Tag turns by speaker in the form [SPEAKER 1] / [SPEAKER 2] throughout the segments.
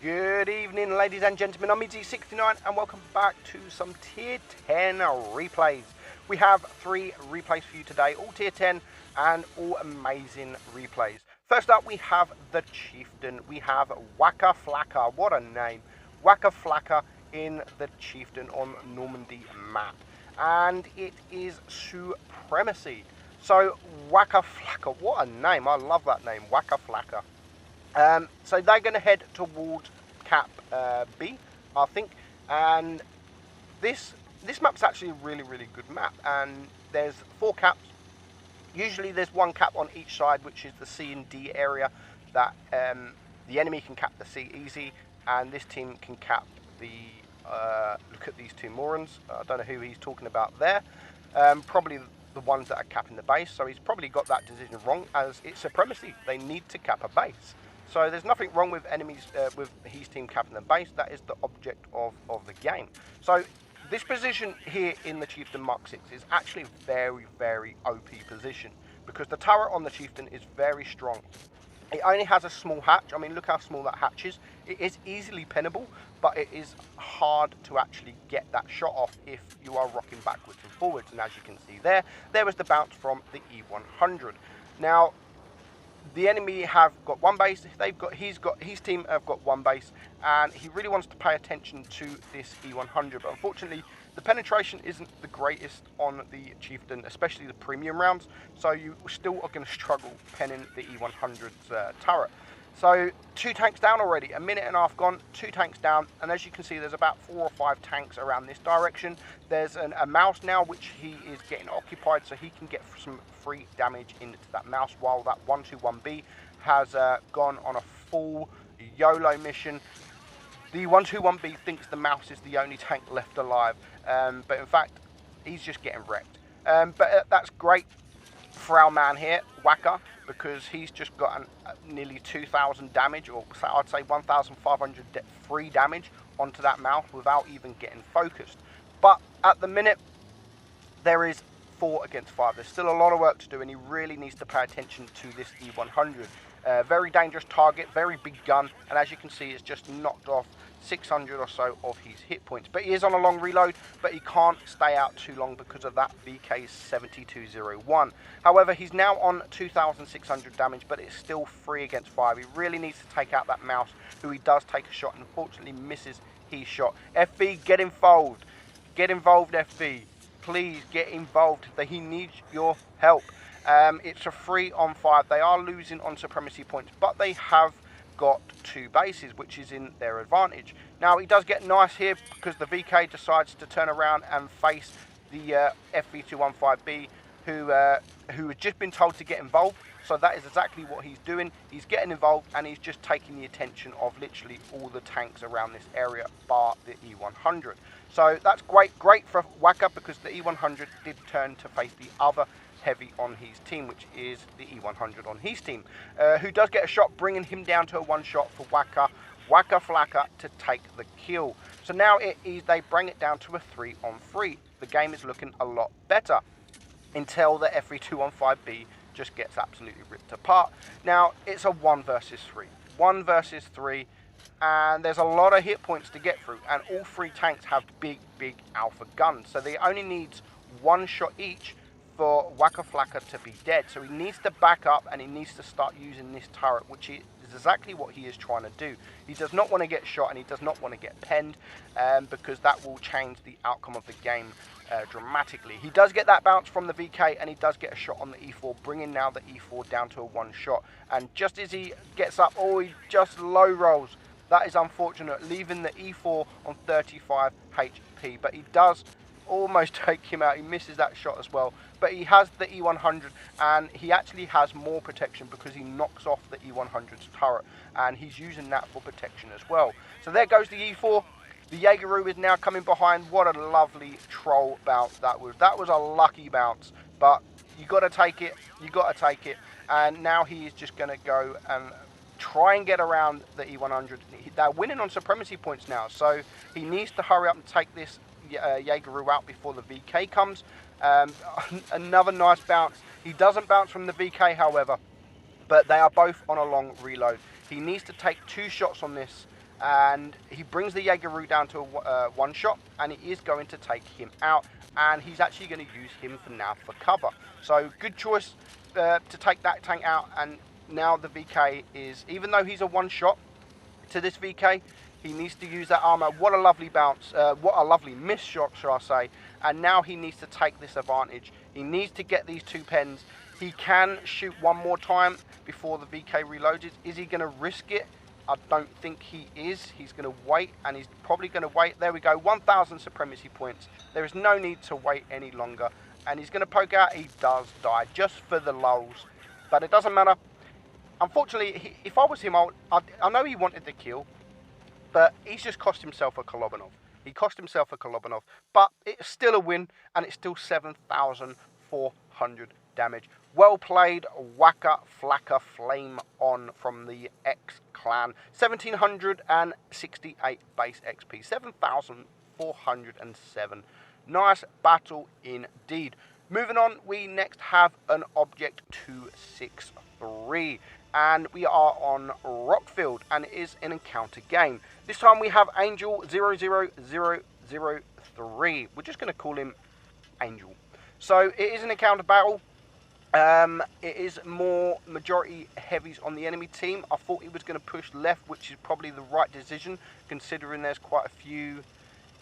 [SPEAKER 1] Good evening, ladies and gentlemen. I'm Meadsyreplays and welcome back to some Tier 10 replays. We have 3 replays for you today, all Tier 10 and all amazing replays. First up, we have the Chieftain. We have Waka Flaka. What a name. Waka Flaka in the Chieftain on Normandy map. And it is Supremacy. So, Waka Flaka. What a name. I love that name. Waka Flaka. So they're going to head towards Cap B, I think, and this map's actually a really good map, and there's 4 caps. Usually there's 1 cap on each side, which is the C and D area that the enemy can cap the C easy, and this team can cap the, look at these 2 morons, I don't know who he's talking about there, probably the ones that are capping the base, so he's probably got that decision wrong, as it's Supremacy, they need to cap a base. So there's nothing wrong with enemies, with his team capping the base. That is the object of the game. So this position here in the Chieftain Mark 6 is actually a very OP position, because the turret on the Chieftain is very strong. It only has a small hatch. I mean, look how small that hatch is. It is easily pinnable, but it is hard to actually get that shot off if you are rocking backwards and forwards. And as you can see there was the bounce from the E100. Now, the enemy have got 1 base. His team have got 1 base, and he really wants to pay attention to this E100. But unfortunately, the penetration isn't the greatest on the Chieftain, especially the premium rounds. So you still are going to struggle penning the E100's turret. So 2 tanks down already, a minute and a half gone, 2 tanks down, and as you can see, there's about 4 or 5 tanks around this direction. There's a mouse now, which he is getting occupied, so he can get some free damage into that mouse, while that 121B has gone on a full YOLO mission. The 121B thinks the mouse is the only tank left alive, but in fact, he's just getting wrecked. But that's great for our man here, Waka, because he's just got nearly 2,000 damage, or I'd say 1,500 free damage onto that mouse without even getting focused. But at the minute, there is 4 against 5. There's still a lot of work to do, and he really needs to pay attention to this E100. Very dangerous target, very big gun, and as you can see, it's just knocked off 600 or so of his hit points. But he is on a long reload, but he can't stay out too long because of that VK 7201. However, he's now on 2,600 damage, but it's still 3 against 5. He really needs to take out that mouse, who he does take a shot and unfortunately misses his shot. FV, get involved. Get involved, FV. Please get involved. He needs your help. It's a 3 on 5. They are losing on Supremacy points, but they have got 2 bases, which is in their advantage. Now, he does get nice here because the VK decides to turn around and face the FV215B, who had just been told to get involved. So that is exactly what he's doing. He's getting involved, and he's just taking the attention of literally all the tanks around this area, bar the E100. So that's great for Waka, because the E100 did turn to face the other heavy on his team, which is the E100 on his team, who does get a shot, bringing him down to a 1 shot for Waka Flaka to take the kill. So now they bring it down to a 3 on 3. The game is looking a lot better until the FV215B just gets absolutely ripped apart. Now it's a 1 versus 3. 1 versus 3, and there's a lot of hit points to get through, and all 3 tanks have big alpha guns, so they only needs 1 shot each for Waka Flaka to be dead. So he needs to back up, and he needs to start using this turret, which is exactly what he is trying to do. He does not want to get shot, and he does not want to get penned, because that will change the outcome of the game dramatically. He does get that bounce from the VK, and he does get a shot on the E4, bringing now the E4 down to a 1 shot. And just as he gets up, he just low rolls. That is unfortunate, leaving the E4 on 35 HP, but he does almost take him out. He misses that shot as well, but he has the E100, and he actually has more protection because he knocks off the E100's turret, and he's using that for protection as well. So there goes the E4. The Jaegeru is now coming behind. What a lovely troll bounce that was. That was a lucky bounce, but you got to take it. You got to take it. And now he is just going to go and try and get around the E100. They're winning on Supremacy points now, so he needs to hurry up and take this Jaegeru out before the VK comes. Another nice bounce. He doesn't bounce from the VK, however, but they are both on a long reload. He needs to take 2 shots on this and he brings the Jaegeru down to a one shot, and he is going to take him out, and he's actually going to use him for now for cover. So good choice to take that tank out, and now the VK is, even though he's a one shot to this VK, he needs to use that armor. What a lovely bounce, what a lovely miss shot, shall I say. And now he needs to take this advantage. He needs to get these 2 pens. He can shoot one more time before the VK reloads. Is he going to risk it? I don't think he is. He's going to wait, and he's probably going to wait. There we go, 1,000 supremacy points. There is no need to wait any longer. And he's going to poke out. He does die, just for the lulz. But it doesn't matter. Unfortunately, if I was him, I know he wanted the kill, but he's just cost himself a Kolobanov. He cost himself a Kolobanov, but it's still a win, and it's still 7,400 damage. Well played, Waka Flaka Flame On from the X clan. 1,768 base XP, 7,407. Nice battle indeed. Moving on, we next have an Object 263. And we are on Rockfield, and it is an encounter game. This time we have Angel 00003. We're just going to call him Angel. So it is an encounter battle. It is more majority heavies on the enemy team. I thought he was going to push left, which is probably the right decision, considering there's quite a few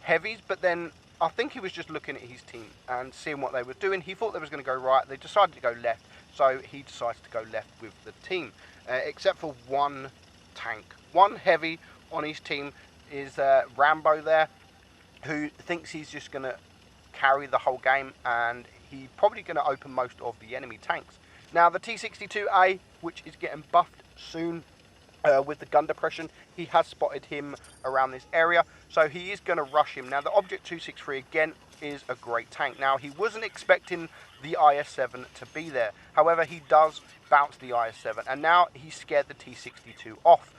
[SPEAKER 1] heavies. But then I think he was just looking at his team and seeing what they were doing. He thought they was going to go right. They decided to go left. So he decides to go left with the team, except for one tank. One heavy on his team is Rambo there, who thinks he's just going to carry the whole game, and he's probably going to open most of the enemy tanks. Now the T-62A, which is getting buffed soon with the gun depression, he has spotted him around this area, so he is going to rush him. Now the Object 263 again is a great tank. Now he wasn't expecting the IS-7 to be there, however he does bounce the IS-7, and now he's scared the T-62 off.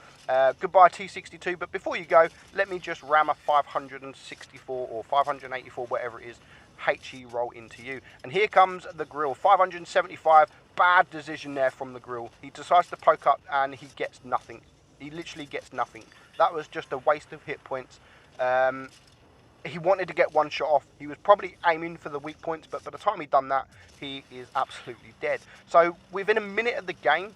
[SPEAKER 1] Goodbye T-62, but before you go, let me just ram a 564 or 584, whatever it is, HE roll into you. And here comes the grill, 575, bad decision there from the grill. He decides to poke up and he gets nothing. He literally gets nothing. That was just a waste of hit points. He wanted to get one shot off. He was probably aiming for the weak points, but by the time he'd done that, he is absolutely dead. So within a minute of the game,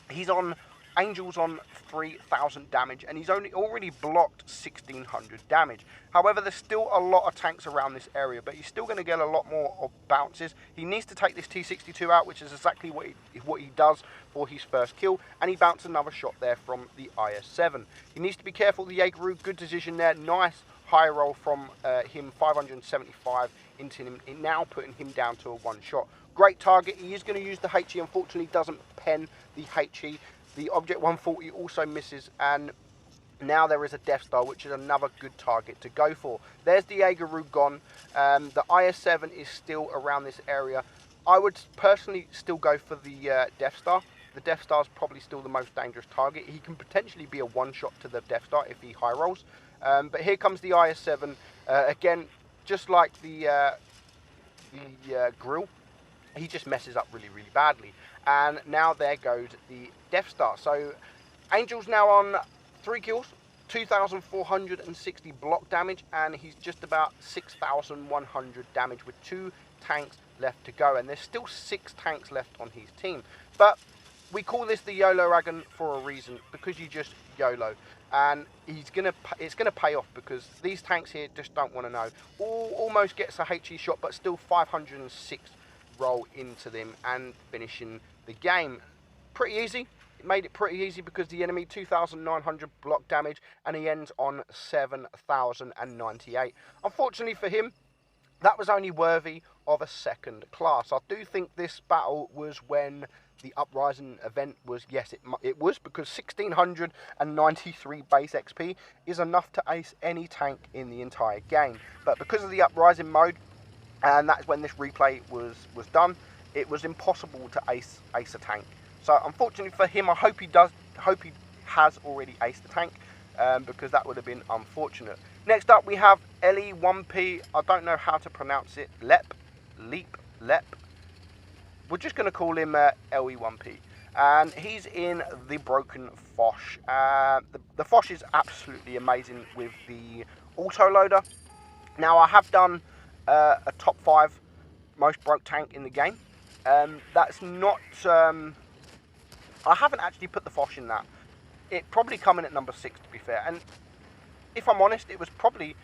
[SPEAKER 1] he's on, Angel's on 3,000 damage, and he's already blocked 1,600 damage. However, there's still a lot of tanks around this area, but he's still going to get a lot more of bounces. He needs to take this T-62 out, which is exactly what he does for his first kill, and he bounced another shot there from the IS-7. He needs to be careful. The Jaegeru, good decision there, nice high roll from him, 575 into him, now putting him down to a one shot. Great target. He is going to use the HE, unfortunately doesn't pen the HE. The Object 140 also misses, and now there is a Death Star, which is another good target to go for. There's the Jaegeru gone. The IS-7 is still around this area. I would personally still go for the Death Star. The Death Star is probably still the most dangerous target. He can potentially be a one-shot to the Death Star if he high rolls. But here comes the IS-7. Again, just like the grill, he just messes up really, really badly. And now there goes the Death Star. So Angel's now on 3 kills, 2,460 block damage, and he's just about 6,100 damage with 2 tanks left to go. And there's still 6 tanks left on his team. But we call this the YOLO Dragon for a reason, because you just YOLO. And it's gonna pay off, because these tanks here just don't want to know. Almost gets a HE shot, but still 506 roll into them and finishing the game. Pretty easy. It made it pretty easy because the enemy 2,900 block damage, and he ends on 7,098. Unfortunately for him, that was only worthy of a second class. I do think this battle was when the Uprising event was, yes, it was, because 1,693 base XP is enough to ace any tank in the entire game. But because of the Uprising mode, and that's when this replay was done, it was impossible to ace a tank. So unfortunately for him, I hope he has already aced the tank, because that would have been unfortunate. Next up we have LE1P. I don't know how to pronounce it. Lep. We're just going to call him LE1P. and he's in the broken Foch. The Foch is absolutely amazing with the auto-loader. Now, I have done a top 5 most broke tank in the game. That's not... I haven't actually put the Foch in that. It probably come in at number 6, to be fair. And if I'm honest, it was probably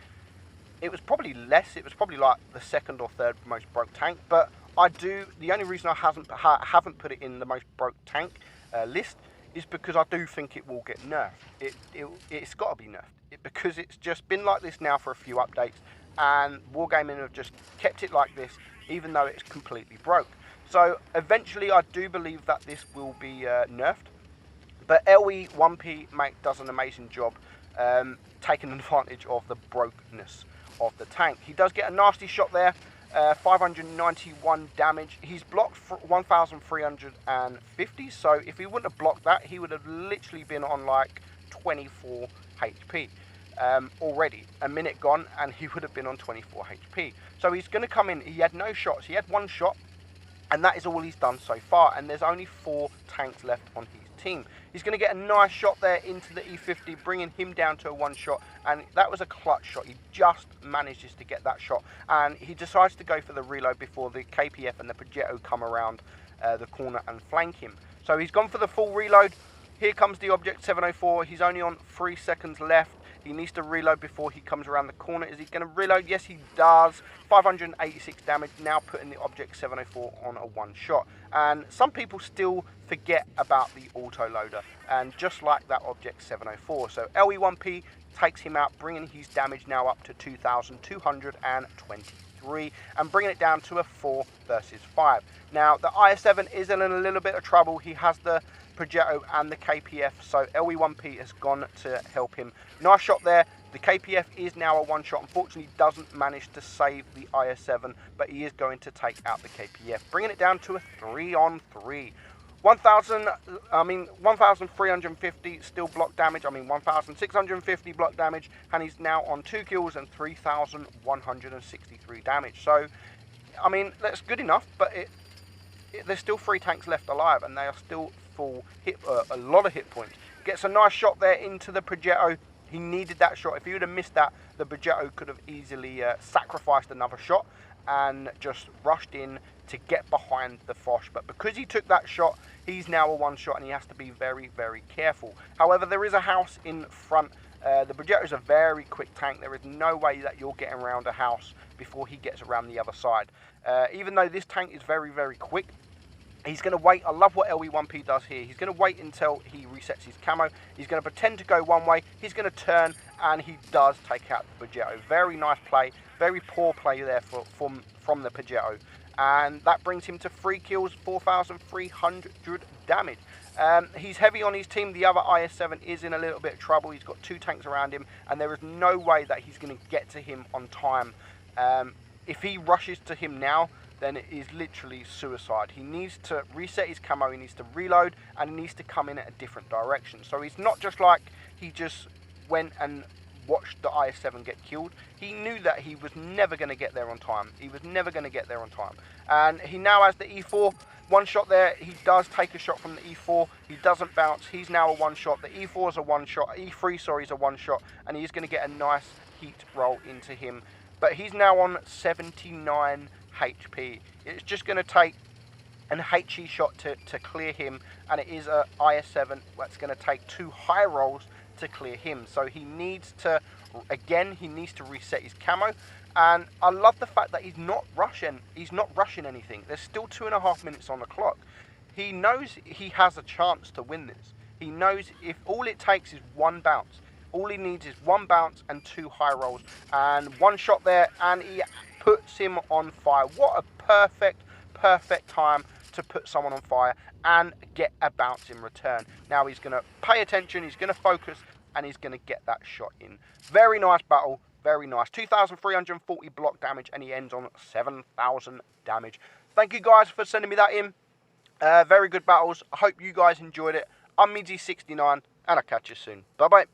[SPEAKER 1] less. It was probably like the 2nd or 3rd most broke tank. But the only reason I haven't put it in the most broke tank list is because I do think it will get nerfed. It's got to be nerfed because it's just been like this now for a few updates, and Wargaming have just kept it like this, even though it's completely broke. So eventually, I do believe that this will be nerfed. But LE1P does an amazing job taking advantage of the brokenness of the tank. He does get a nasty shot there, 591 damage. He's blocked for 1,350, so if he wouldn't have blocked that, he would have literally been on like 24 HP already. A minute gone, and he would have been on 24 HP. So he's going to come in. He had no shots. He had 1 shot, and that is all he's done so far, and there's only 4 tanks left on his team. He's going to get a nice shot there into the E50, bringing him down to a 1 shot, and that was a clutch shot. He just manages to get that shot, and he decides to go for the reload before the KPF and the Progetto come around the corner and flank him. So he's gone for the full reload. Here comes the Object 704. He's only on 3 seconds left. He needs to reload before he comes around the corner. Is he going to reload? Yes, he does. 586 damage, now putting the Object 704 on a 1 shot. And some people still forget about the autoloader, and just like that Object 704. So LE1P takes him out, bringing his damage now up to 2,223, and bringing it down to a 4 versus 5. Now, the IS-7 is in a little bit of trouble. He has the Progetto and the KPF, so LE1P has gone to help him. Nice shot there. The KPF is now a 1 shot. Unfortunately, doesn't manage to save the IS-7, but he is going to take out the KPF, bringing it down to a 3-on-3. 1,350 still block damage. 1,650 block damage, and he's now on 2 kills and 3,163 damage. So, that's good enough, but there's still 3 tanks left alive, and they are still full a lot of hit points. Gets a nice shot there into the Progetto. He needed that shot. If he would have missed that, the Progetto could have easily sacrificed another shot and just rushed in to get behind the Foch. But because he took that shot, he's now a 1 shot, and he has to be very, very careful. However, there is a house in front. The Progetto is a very quick tank. There is no way that you're getting around a house before he gets around the other side. Even though this tank is very, very quick, he's going to wait. I love what LE1P does here. He's going to wait until he resets his camo. He's going to pretend to go one way. He's going to turn, and he does take out the Progetto. Very nice play. Very poor play there from the Progetto. And that brings him to 3 kills, 4,300 damage. He's heavy on his team. The other IS-7 is in a little bit of trouble. He's got 2 tanks around him, and there is no way that he's going to get to him on time. If he rushes to him now, then it is literally suicide. He needs to reset his camo, he needs to reload, and he needs to come in at a different direction. So he's not just like he just went and watched the IS-7 get killed. He knew that he was never going to get there on time. He was never going to get there on time. And he now has the E4. 1 shot there. He does take a shot from the E4. He doesn't bounce. He's now a 1 shot. The E4 is a 1 shot. E3, sorry, is a 1 shot. And he's going to get a nice heat roll into him. But he's now on 79 HP. It's just going to take an HE shot to clear him, and it is a IS-7 that's going to take 2 high rolls to clear him. So he needs to, again, he needs to reset his camo. And I love the fact that he's not rushing anything. There's still 2.5 minutes on the clock. He knows he has a chance to win this. He knows if all it takes is 1 bounce. All he needs is 1 bounce and 2 high rolls, and 1 shot there, and he puts him on fire. What a perfect time to put someone on fire and get a bounce in return. Now he's going to pay attention, he's going to focus, and he's going to get that shot in. Very nice battle, very nice. 2,340 block damage, and he ends on 7,000 damage. Thank you guys for sending me that in. Very good battles. I hope you guys enjoyed it. I'm Meadsy69, and I'll catch you soon. Bye-bye.